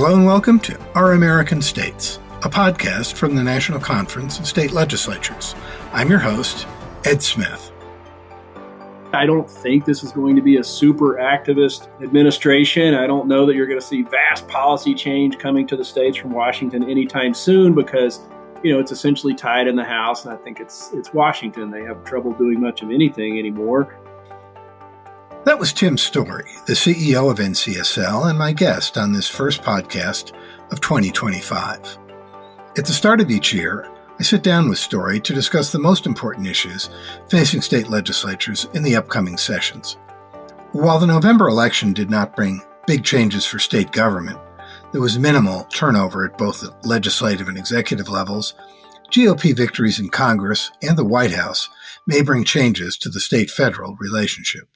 Hello and welcome to Our American States, a podcast from the National Conference of State Legislatures. I'm your host, Ed Smith. I don't think this is going to be a super activist administration. I don't know that you're going to see vast policy change coming to the states from Washington anytime soon because, it's essentially tied in the House, and I think it's Washington. They have trouble doing much of anything anymore. That was Tim Storey, the CEO of NCSL and my guest on this first podcast of 2025. At the start of each year, I sit down with Storey to discuss the most important issues facing state legislatures in the upcoming sessions. While the November election did not bring big changes for state government, there was minimal turnover at both the legislative and executive levels. GOP victories in Congress and the White House may bring changes to the state-federal relationship.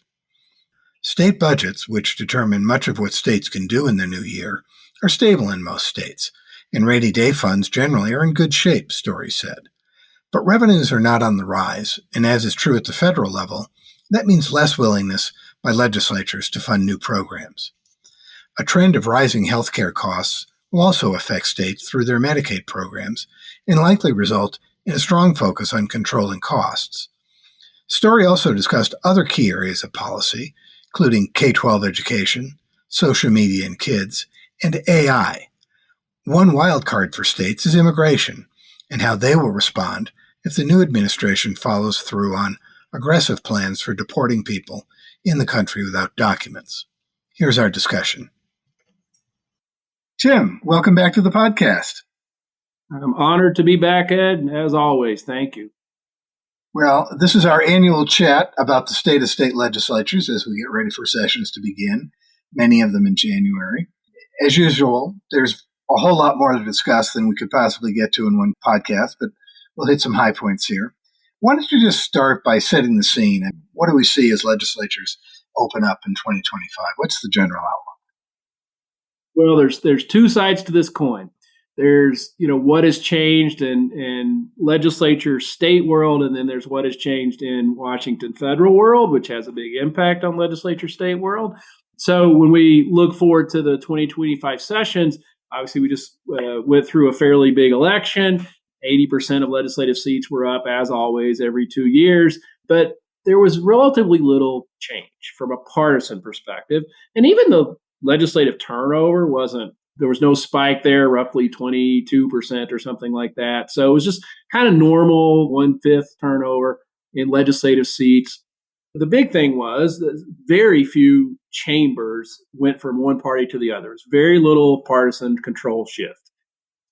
State budgets, which determine much of what states can do in the new year, are stable in most states, and rainy day funds generally are in good shape, Storey said. But revenues are not on the rise, and as is true at the federal level, that means less willingness by legislatures to fund new programs. A trend of rising healthcare costs will also affect states through their Medicaid programs and likely result in a strong focus on controlling costs. Storey also discussed other key areas of policy, including K-12 education, social media and kids, and AI. One wildcard for states is immigration and how they will respond if the new administration follows through on aggressive plans for deporting people in the country without documents. Here's our discussion. Tim, welcome back to the podcast. I'm honored to be back, Ed, as always. Thank you. Well, this is our annual chat about the state of state legislatures as we get ready for sessions to begin, many of them in January. As usual, there's a whole lot more to discuss than we could possibly get to in one podcast, but we'll hit some high points here. Why don't you just start by setting the scene? And what do we see as legislatures open up in 2025? What's the general outlook? Well, there's two sides to this coin. There's, what has changed in legislature state world, and then there's what has changed in Washington federal world, which has a big impact on legislature state world. So when we look forward to the 2025 sessions, obviously we just went through a fairly big election. 80% of legislative seats were up, as always, every 2 years. But there was relatively little change from a partisan perspective. And even the legislative turnover there was no spike there, roughly 22% or something like that. So it was just kind of normal 1/5 turnover in legislative seats. The big thing was that very few chambers went from one party to the other. It's very little partisan control shift.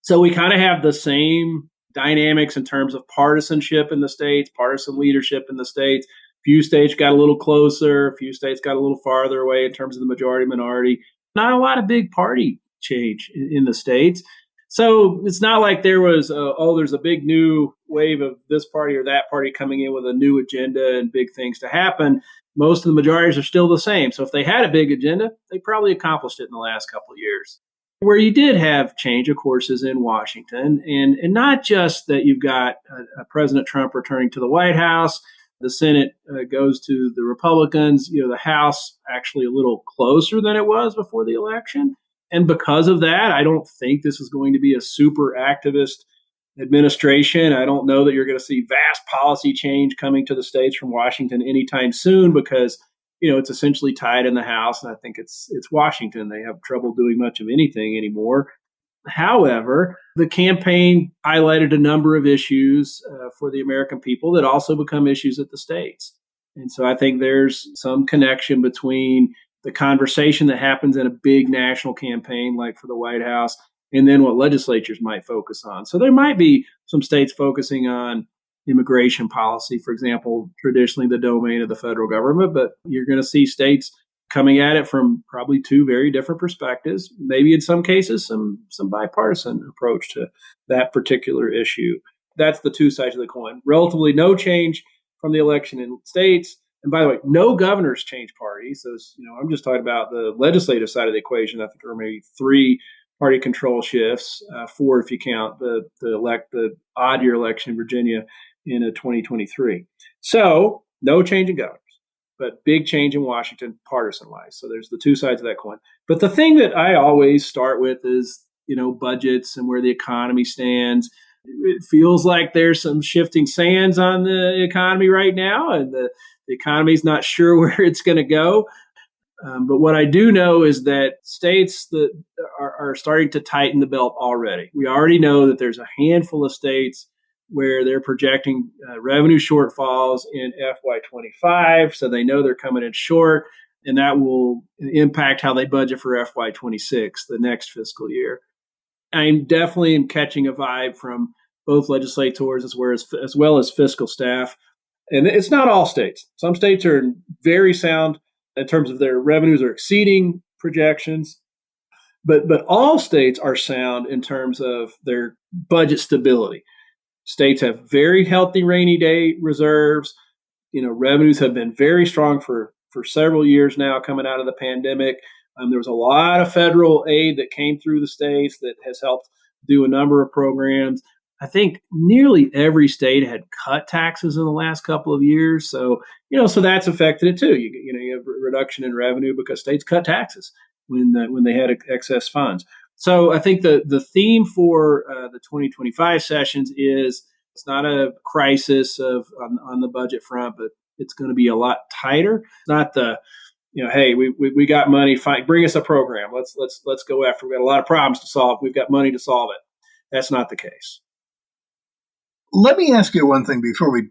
So we kind of have the same dynamics in terms of partisanship in the states, partisan leadership in the states. Few states got a little closer, few states got a little farther away in terms of the majority minority. Not a lot of big party change in the states. So it's not like there was, there's a big new wave of this party or that party coming in with a new agenda and big things to happen. Most of the majorities are still the same. So if they had a big agenda, they probably accomplished it in the last couple of years. Where you did have change, of course, is in Washington. And not just that you've got President Trump returning to the White House, the Senate goes to the Republicans, the House actually a little closer than it was before the election. And because of that, I don't think this is going to be a super activist administration. I don't know that you're going to see vast policy change coming to the states from Washington anytime soon because, it's essentially tied in the House. And I think it's Washington. They have trouble doing much of anything anymore. However, the campaign highlighted a number of issues for the American people that also become issues at the states. And so I think there's some connection between the conversation that happens in a big national campaign like for the White House, and then what legislatures might focus on. So there might be some states focusing on immigration policy, for example, traditionally the domain of the federal government, but you're going to see states coming at it from probably two very different perspectives, maybe in some cases some bipartisan approach to that particular issue. That's the two sides of the coin. Relatively no change from the election in states. And by the way, no governors change parties. So, I'm just talking about the legislative side of the equation. I think there are maybe 3 party control shifts, 4 if you count the odd year election in Virginia in 2023. So, no change in governors. but big change in Washington, partisan-wise. So there's the two sides of that coin. But the thing that I always start with is, budgets and where the economy stands. It feels like there's some shifting sands on the economy right now, and the economy's not sure where it's going to go. But what I do know is that states that are starting to tighten the belt already. We already know that there's a handful of states where they're projecting revenue shortfalls in FY25, so they know they're coming in short, and that will impact how they budget for FY26, the next fiscal year. I'm definitely catching a vibe from both legislators as well as fiscal staff. And it's not all states. Some states are very sound in terms of their revenues are exceeding projections, but all states are sound in terms of their budget stability. States have very healthy rainy day reserves. Revenues have been very strong for several years now coming out of the pandemic. There was a lot of federal aid that came through the states that has helped do a number of programs. I think nearly every state had cut taxes in the last couple of years. So that's affected it too. You have a reduction in revenue because states cut taxes when they had excess funds. So I think the theme for the 2025 sessions is it's not a crisis on the budget front, but it's going to be a lot tighter. It's not hey, we got money, fine, bring us a program. Let's go after. We've got a lot of problems to solve. We've got money to solve it. That's not the case. Let me ask you one thing before we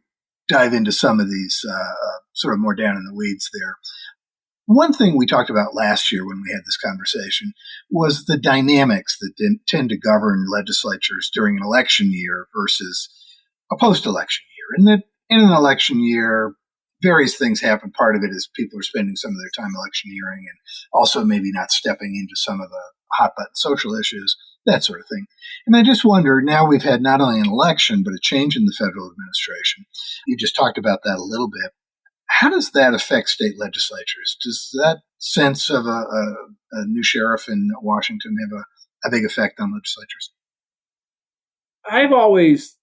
dive into some of these sort of more down in the weeds there. One thing we talked about last year when we had this conversation was the dynamics that tend to govern legislatures during an election year versus a post-election year. And that in an election year, various things happen. Part of it is people are spending some of their time electioneering and also maybe not stepping into some of the hot-button social issues, that sort of thing. And I just wonder, now we've had not only an election, but a change in the federal administration. You just talked about that a little bit. How does that affect state legislatures? Does that sense of a new sheriff in Washington have a big effect on legislatures? I've always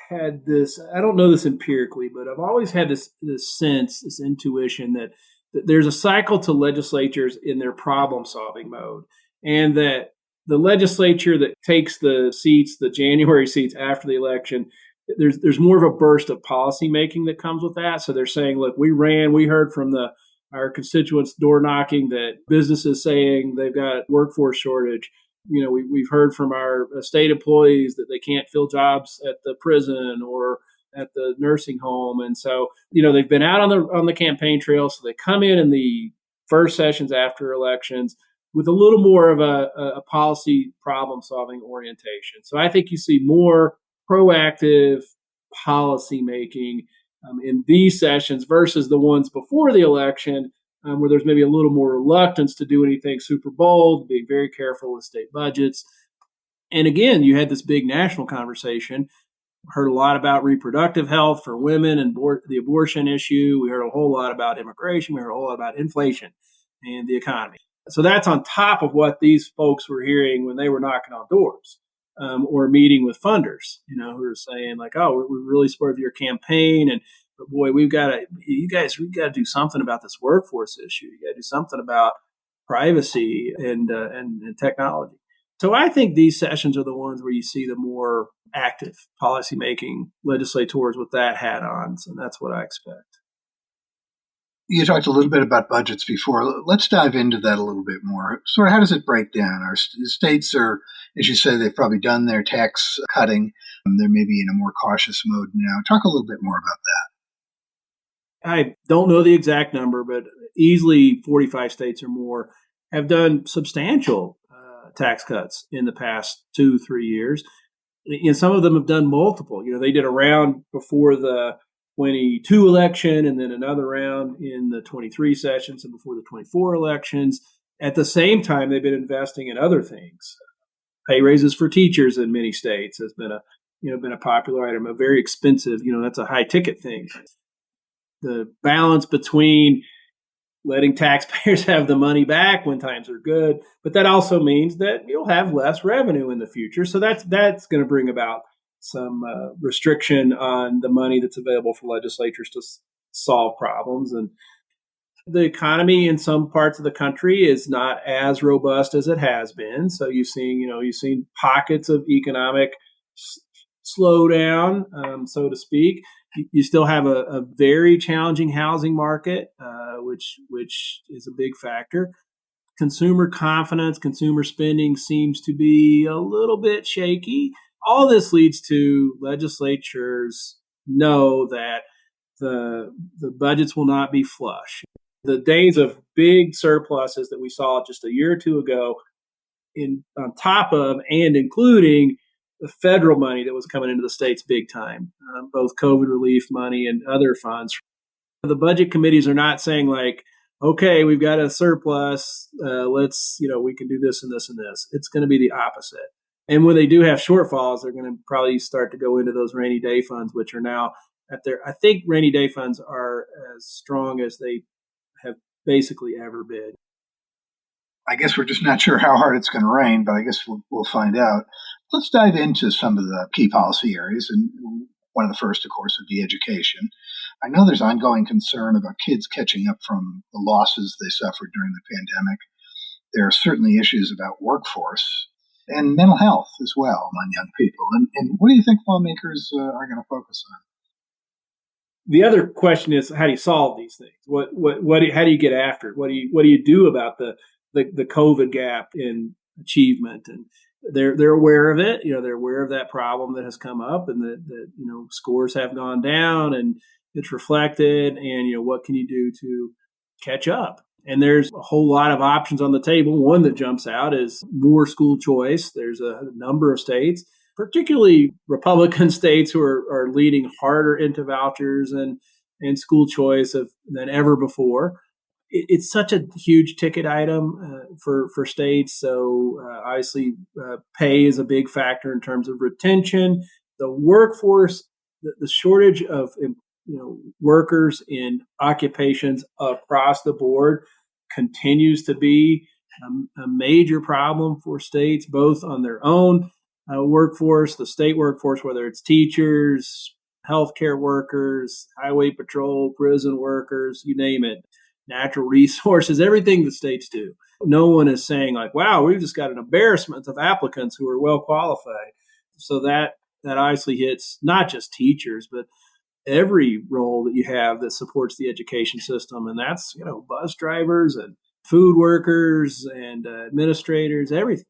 had this, I don't know this empirically, but I've always had this sense, this intuition that there's a cycle to legislatures in their problem solving mode. And that the legislature that takes the seats, the January seats after the election, there's more of a burst of policy making that comes with that. So they're saying, look, we heard from our constituents door knocking that businesses saying they've got workforce shortage. We've heard from our state employees that they can't fill jobs at the prison or at the nursing home. And so, they've been out on the campaign trail. So they come in the first sessions after elections with a little more of a policy problem solving orientation. So I think you see more proactive policy making in these sessions versus the ones before the election, where there's maybe a little more reluctance to do anything super bold, being very careful with state budgets. And again, you had this big national conversation. Heard a lot about reproductive health for women and the abortion issue. We heard a whole lot about immigration. We heard a whole lot about inflation and the economy. So that's on top of what these folks were hearing when they were knocking on doors or meeting with funders, who are saying like, oh, we're really supportive of your campaign. And but boy, we've got to do something about this workforce issue. You got to do something about privacy and technology. So I think these sessions are the ones where you see the more active policymaking legislators with that hat on. So that's what I expect. You talked a little bit about budgets before. Let's dive into that a little bit more. So how does it break down? Our states are, as you say, they've probably done their tax cutting. They're maybe in a more cautious mode now. Talk a little bit more about that. I don't know the exact number, but easily 45 states or more have done substantial tax cuts in the past 2-3 years. Some of them have done multiple. They did a round before the 22 election and then another round in the 23 sessions and before the 24 elections. At the same time, they've been investing in other things. Pay raises for teachers in many states has been a popular item, a very expensive, that's a high ticket thing. The balance between letting taxpayers have the money back when times are good, but that also means that you'll have less revenue in the future. So that's going to bring about some restriction on the money that's available for legislatures to solve problems. And The economy in some parts of the country is not as robust as it has been. So you've seen pockets of economic s- slowdown, so to speak. You still have a very challenging housing market, which is a big factor. Consumer confidence, consumer spending seems to be a little bit shaky. All this leads to legislatures know that the budgets will not be flush. The days of big surpluses that we saw just a year or two ago, in on top of and including the federal money that was coming into the states big time, both COVID relief money and other funds. The budget committees are not saying like, okay, we've got a surplus, we can do this and this and this. It's going to be the opposite. And when they do have shortfalls, they're going to probably start to go into those rainy day funds, which are now I think rainy day funds are as strong as they have basically ever been. I guess we're just not sure how hard it's going to rain, but I guess we'll find out. Let's dive into some of the key policy areas. And one of the first, of course, would be education. I know there's ongoing concern about kids catching up from the losses they suffered during the pandemic. There are certainly issues about workforce and mental health as well among young people. And what do you think lawmakers are going to focus on? The other question is, how do you solve these things? How do you get after it? What do you do about the COVID gap in achievement? And they're aware of it. They're aware of that problem that has come up, and that scores have gone down, and it's reflected. And what can you do to catch up? And there's a whole lot of options on the table. One that jumps out is more school choice. There's a number of states, particularly Republican states, who are leaning harder into vouchers and school choice than ever before. It's such a huge ticket item for states. So obviously, pay is a big factor in terms of retention. The workforce, the shortage of workers in occupations across the board continues to be a major problem for states, both on their own workforce, the state workforce, whether it's teachers, healthcare workers, highway patrol, prison workers, you name it, natural resources, everything the states do. No one is saying like, wow, we've just got an embarrassment of applicants who are well qualified. So that obviously hits not just teachers, but every role that you have that supports the education system. And that's, bus drivers and food workers and administrators, everything.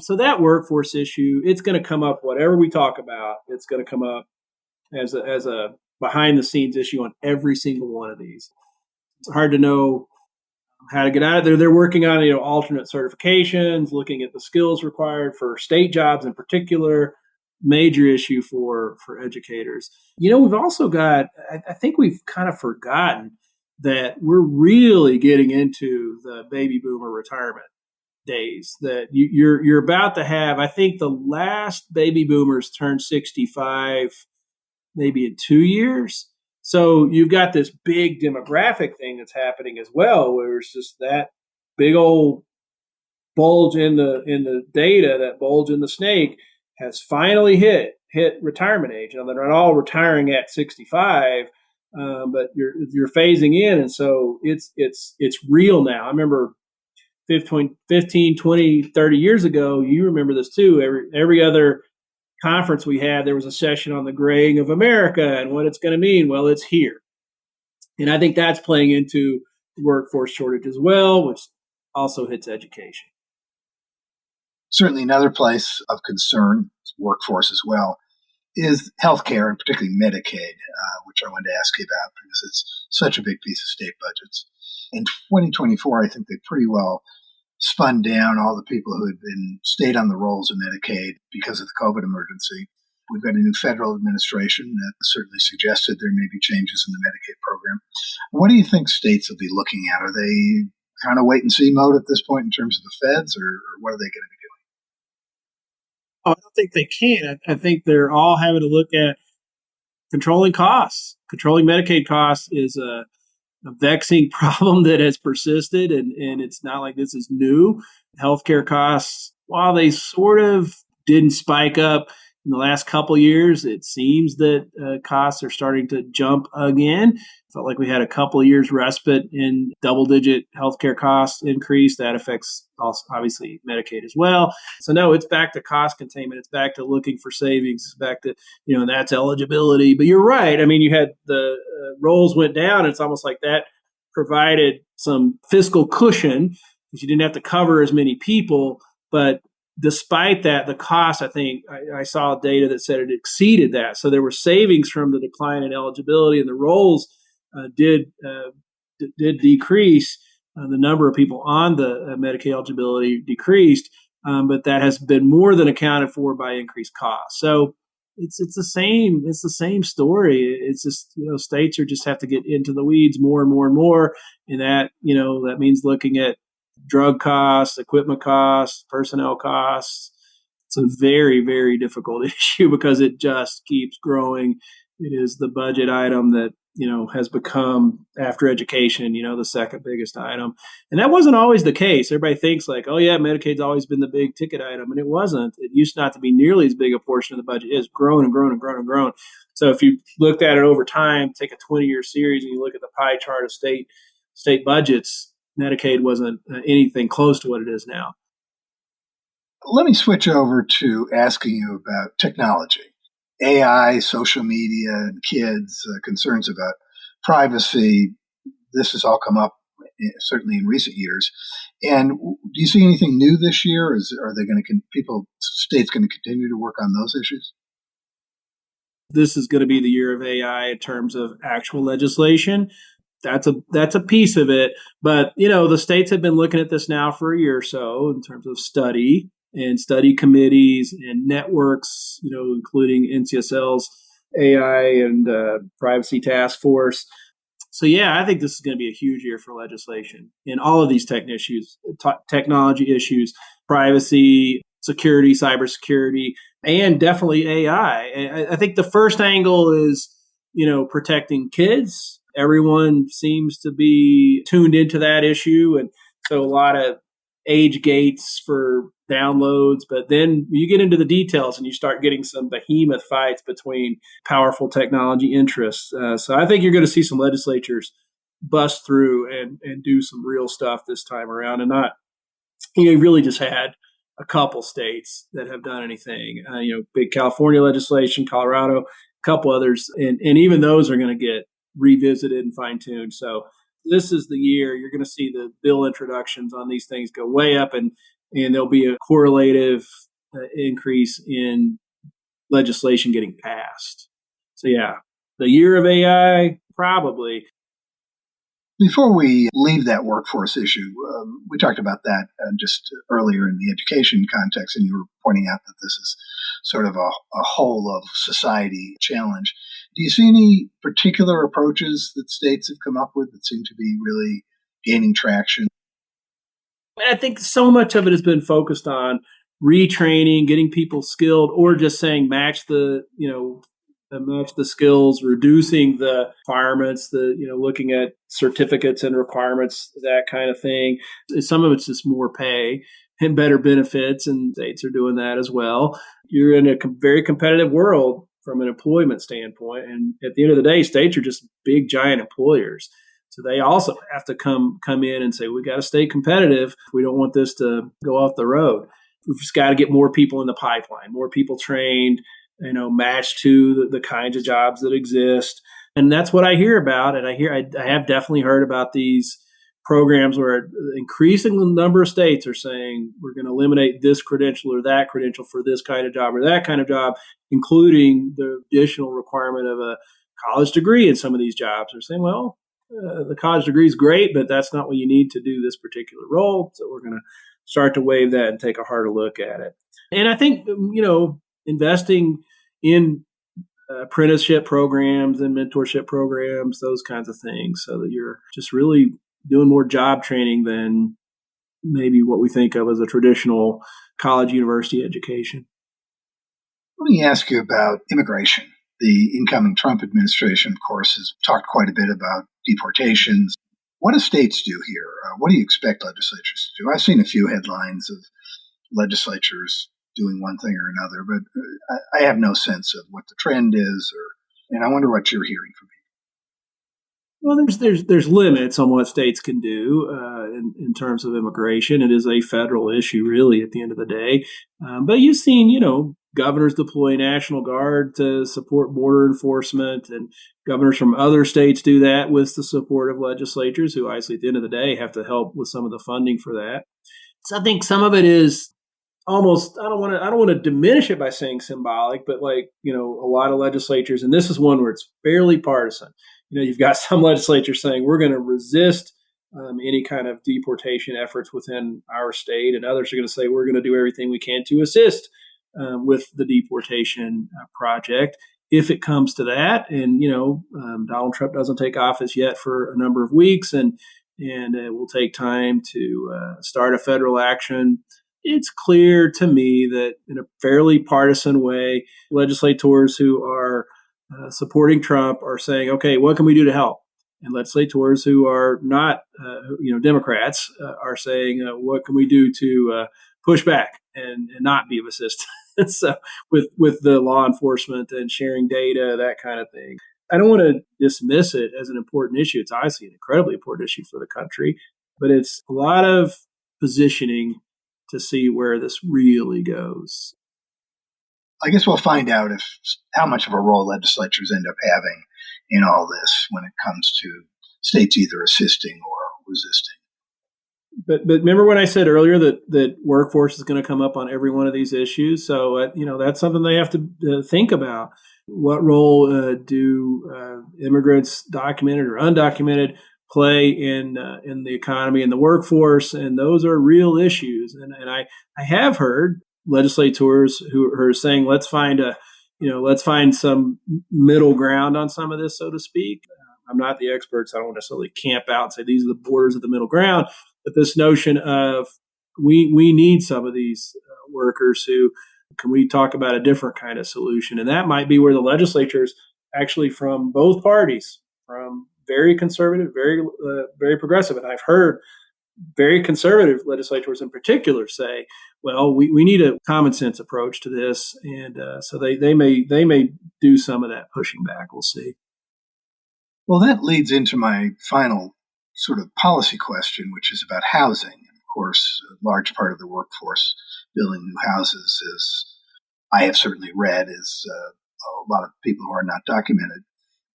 So that workforce issue, it's going to come up, whatever we talk about, it's going to come up as a behind the scenes issue on every single one of these. It's hard to know how to get out of there. They're working on, alternate certifications, looking at the skills required for state jobs in particular. Major issue for educators. We've also got, I think we've kind of forgotten that we're really getting into the baby boomer retirement days, that you're about to have. I think the last baby boomers turned 65 maybe in 2 years. So you've got this big demographic thing that's happening as well, where it's just that big old bulge in the data, that bulge in the snake has finally hit retirement age. Now, they're not all retiring at 65, but you're phasing in, and so it's real now. I remember 15, 20, 30 years ago, you remember this too. Every other conference we had, there was a session on the graying of America and what it's going to mean. Well, it's here. And I think that's playing into the workforce shortage as well, which also hits education. Certainly another place of concern, workforce as well, is healthcare, and particularly Medicaid, which I wanted to ask you about because it's such a big piece of state budgets. In 2024, I think they pretty well spun down all the people who had stayed on the rolls of Medicaid because of the COVID emergency. We've got a new federal administration that certainly suggested there may be changes in the Medicaid program. What do you think states will be looking at? Are they kind of wait and see mode at this point in terms of the feds, or what are they going to be doing? Oh, I don't think they can. I think they're all having to look at controlling costs. Controlling Medicaid costs is a vexing problem that has persisted, and it's not like this is new. Healthcare costs, while they sort of didn't spike up In the last couple years, it seems that costs are starting to jump again. Felt like we had a couple of years respite in double-digit healthcare cost increase. That affects also obviously Medicaid as well. So no, it's back to cost containment. It's back to looking for savings. It's back to that's eligibility. But you're right. I mean, you had the rolls went down. It's almost like that provided some fiscal cushion because you didn't have to cover as many people, but despite that, the cost, I think I saw data that said it exceeded that. So there were savings from the decline in eligibility, and the rolls did decrease. The number of people on the Medicaid eligibility decreased, but that has been more than accounted for by increased costs. So it's the same story. It's just states are just have to get into the weeds more and more and more, and that means looking at drug costs, equipment costs, personnel costs. It's a very, very difficult issue because it just keeps growing. It is the budget item that, has become, after education, the second biggest item. And that wasn't always the case. Everybody thinks like, oh yeah, Medicaid's always been the big ticket item. And it wasn't. It used not to be nearly as big a portion of the budget. It's grown and grown and grown and grown. So if you looked at it over time, take a 20-year series and you look at the pie chart of state budgets, Medicaid wasn't anything close to what it is now. Let me switch over to asking you about technology, AI, social media, and kids, concerns about privacy. This has all come up certainly in recent years. And do you see anything new this year? Are they going to states going to continue to work on those issues? This is going to be the year of AI in terms of actual legislation. That's a piece of it. But, the states have been looking at this now for a year or so in terms of study and study committees and networks, including NCSL's AI and privacy task force. So, yeah, I think this is going to be a huge year for legislation in all of these technology issues, privacy, security, cybersecurity, and definitely AI. I think the first angle is, protecting kids. Everyone seems to be tuned into that issue. And so a lot of age gates for downloads. But then you get into the details and you start getting some behemoth fights between powerful technology interests. So I think you're going to see some legislatures bust through and do some real stuff this time around, and not, you really just had a couple states that have done anything. Big California legislation, Colorado, a couple others, and even those are going to get revisited and fine-tuned. So this is the year you're going to see the bill introductions on these things go way up, and there'll be a correlative increase in legislation getting passed. So yeah, the year of AI, probably. Before we leave that workforce issue, we talked about that just earlier in the education context, and you were pointing out that this is sort of a whole of society challenge. Do you see any particular approaches that states have come up with that seem to be really gaining traction? I think so much of it has been focused on retraining, getting people skilled, or just saying match the skills, reducing the requirements, looking at certificates and requirements, that kind of thing. Some of it's just more pay and better benefits, and states are doing that as well. You're in a very competitive world from an employment standpoint, and at the end of the day, states are just big, giant employers. So they also have to come in and say, we got to stay competitive. We don't want this to go off the road. We've just got to get more people in the pipeline, more people trained, matched to the kinds of jobs that exist. And that's what I hear about. And I have definitely heard about these programs where an increasing number of states are saying we're going to eliminate this credential or that credential for this kind of job or that kind of job, including the additional requirement of a college degree in some of these jobs. They're saying, well, the college degree is great, but that's not what you need to do this particular role. So we're going to start to waive that and take a harder look at it. And I think, investing in apprenticeship programs and mentorship programs, those kinds of things, so that you're just really doing more job training than maybe what we think of as a traditional college university education. Let me ask you about immigration. The incoming Trump administration, of course, has talked quite a bit about deportations. What do states do here? What do you expect legislatures to do? I've seen a few headlines of legislatures doing one thing or another, but I have no sense of what the trend is, and I wonder what you're hearing from people. Well, there's limits on what states can do in terms of immigration. It is a federal issue, really, at the end of the day. But you've seen, governors deploy National Guard to support border enforcement, and governors from other states do that with the support of legislatures, who obviously, at the end of the day, have to help with some of the funding for that. So I think some of it is almost, I don't want to diminish it by saying symbolic, but a lot of legislatures, and this is one where it's fairly partisan. You've got some legislatures saying we're going to resist any kind of deportation efforts within our state, and others are going to say we're going to do everything we can to assist with the deportation project if it comes to that. And Donald Trump doesn't take office yet for a number of weeks, and it will take time to start a federal action. It's clear to me that in a fairly partisan way, legislators who are supporting Trump are saying, okay, what can we do to help? And legislators who are not, Democrats are saying, what can we do to push back and not be of assistance so with the law enforcement and sharing data, that kind of thing. I don't want to dismiss it as an important issue. It's obviously an incredibly important issue for the country, but it's a lot of positioning to see where this really goes. I guess we'll find out how much of a role legislatures end up having in all this when it comes to states either assisting or resisting. But remember when I said earlier that workforce is going to come up on every one of these issues? So that's something they have to think about. What role do immigrants, documented or undocumented, play in the economy and the workforce? And those are real issues. And I have heard legislators who are saying, let's find some middle ground on some of this, so to speak. I'm not the expert, so I don't necessarily camp out and say these are the borders of the middle ground. But this notion of we need some of these workers who can we talk about a different kind of solution, and that might be where the legislatures actually from both parties, from very conservative, very progressive, and I've heard very conservative legislators in particular say, well, we need a common sense approach to this, and so they may do some of that pushing back. We'll see. Well, that leads into my final sort of policy question, which is about housing. And of course, a large part of the workforce building new houses, as I have certainly read, is a lot of people who are not documented.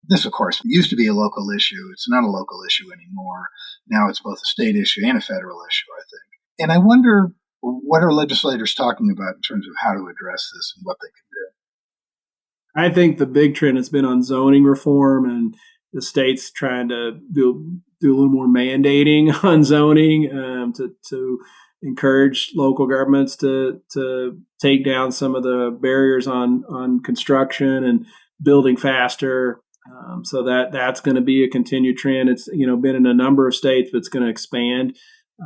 This, of course, used to be a local issue. It's not a local issue anymore. Now it's both a state issue and a federal issue, I think. And I wonder, what are legislators talking about in terms of how to address this and what they can do? I think the big trend has been on zoning reform, and the states trying to do a little more mandating on zoning to encourage local governments to take down some of the barriers on construction and building faster. So that's going to be a continued trend. It's been in a number of states, but it's going to expand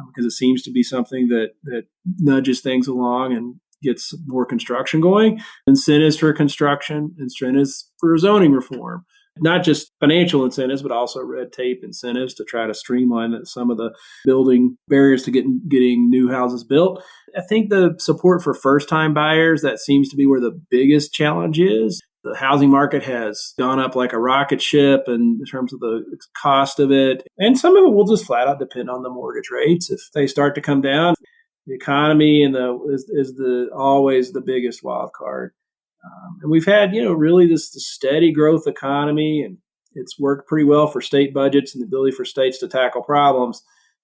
because it seems to be something that nudges things along and gets more construction going. Incentives for construction, incentives for zoning reform. Not just financial incentives, but also red tape incentives to try to streamline some of the building barriers to getting new houses built. I think the support for first-time buyers, that seems to be where the biggest challenge is. The housing market has gone up like a rocket ship in terms of the cost of it. And some of it will just flat out depend on the mortgage rates. If they start to come down, the economy is always the biggest wild card. And we've had, really this steady growth economy, and it's worked pretty well for state budgets and the ability for states to tackle problems.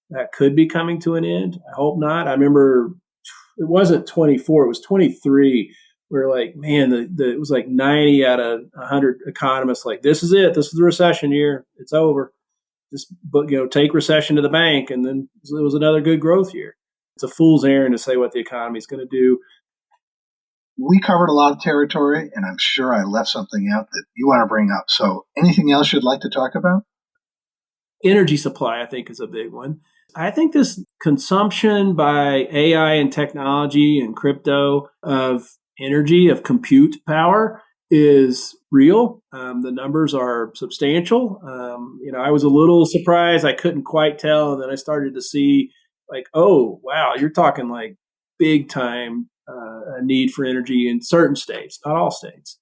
That could be coming to an end. I hope not. I remember it wasn't 24, it was 23. Where it was like 90 out of 100 economists like, this is it. This is the recession year. It's over. Just take recession to the bank, and then it was another good growth year. It's a fool's errand to say what the economy is going to do. We covered a lot of territory, and I'm sure I left something out that you want to bring up. So anything else you'd like to talk about? Energy supply, I think, is a big one. I think this consumption by AI and technology and crypto of energy, of compute power, is real. The numbers are substantial. I was a little surprised. I couldn't quite tell. And then I started to see oh, wow, you're talking like big time a need for energy in certain states, not all states.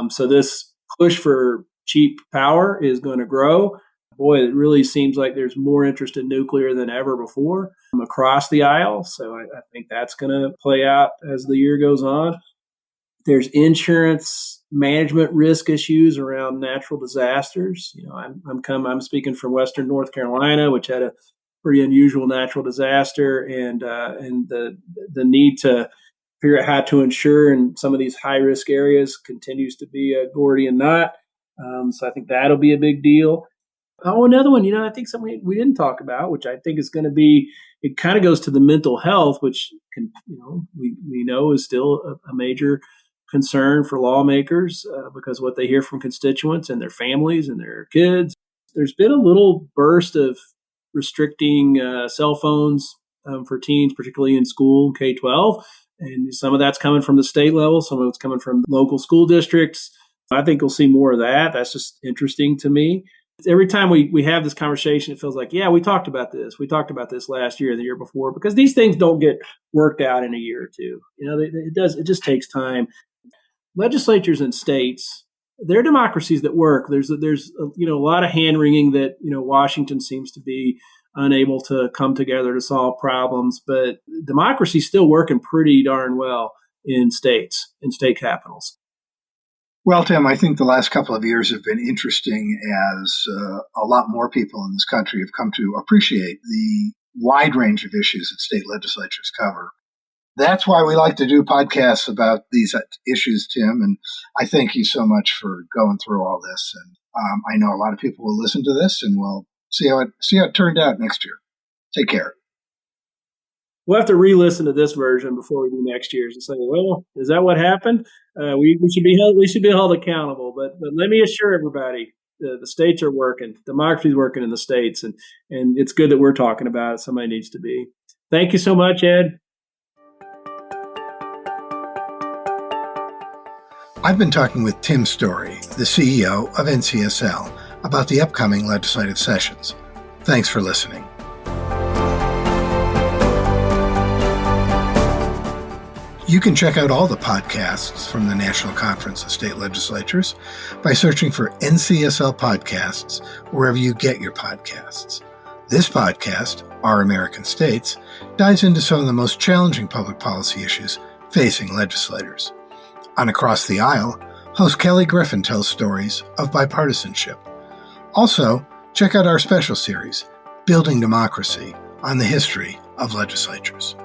So this push for cheap power is going to grow. Boy, it really seems like there's more interest in nuclear than ever before across the aisle. So I think that's going to play out as the year goes on. There's insurance management risk issues around natural disasters. I'm speaking from Western North Carolina, which had a pretty unusual natural disaster, and the need to figure out how to insure in some of these high risk areas continues to be a Gordian knot. So I think that'll be a big deal. Oh, another one, I think something we didn't talk about, which I think is going to be, it kind of goes to the mental health, which we know is still a major concern for lawmakers because what they hear from constituents and their families and their kids. There's been a little burst of restricting cell phones for teens, particularly in school, K-12. And some of that's coming from the state level. Some of it's coming from local school districts. I think we'll see more of that. That's just interesting to me. Every time we have this conversation, it feels like, yeah, we talked about this. We talked about this last year, the year before, because these things don't get worked out in a year or two. It just takes time. Legislatures and states, they're democracies that work. There's a lot of hand wringing that Washington seems to be unable to come together to solve problems, but democracy's still working pretty darn well in states, in state capitals. Well, Tim, I think the last couple of years have been interesting as a lot more people in this country have come to appreciate the wide range of issues that state legislatures cover. That's why we like to do podcasts about these issues, Tim, and I thank you so much for going through all this. And I know a lot of people will listen to this, and we'll see how it turned out next year. Take care. We'll have to re-listen to this version before we do next year's and say, well, is that what happened? We should be held accountable. But let me assure everybody, the states are working. Democracy is working in the states, and it's good that we're talking about it. Somebody needs to be. Thank you so much, Ed. I've been talking with Tim Storey, the CEO of NCSL, about the upcoming legislative sessions. Thanks for listening. You can check out all the podcasts from the National Conference of State Legislatures by searching for NCSL Podcasts wherever you get your podcasts. This podcast, Our American States, dives into some of the most challenging public policy issues facing legislators. On Across the Aisle, host Kelly Griffin tells stories of bipartisanship. Also, check out our special series, Building Democracy, on the history of legislatures.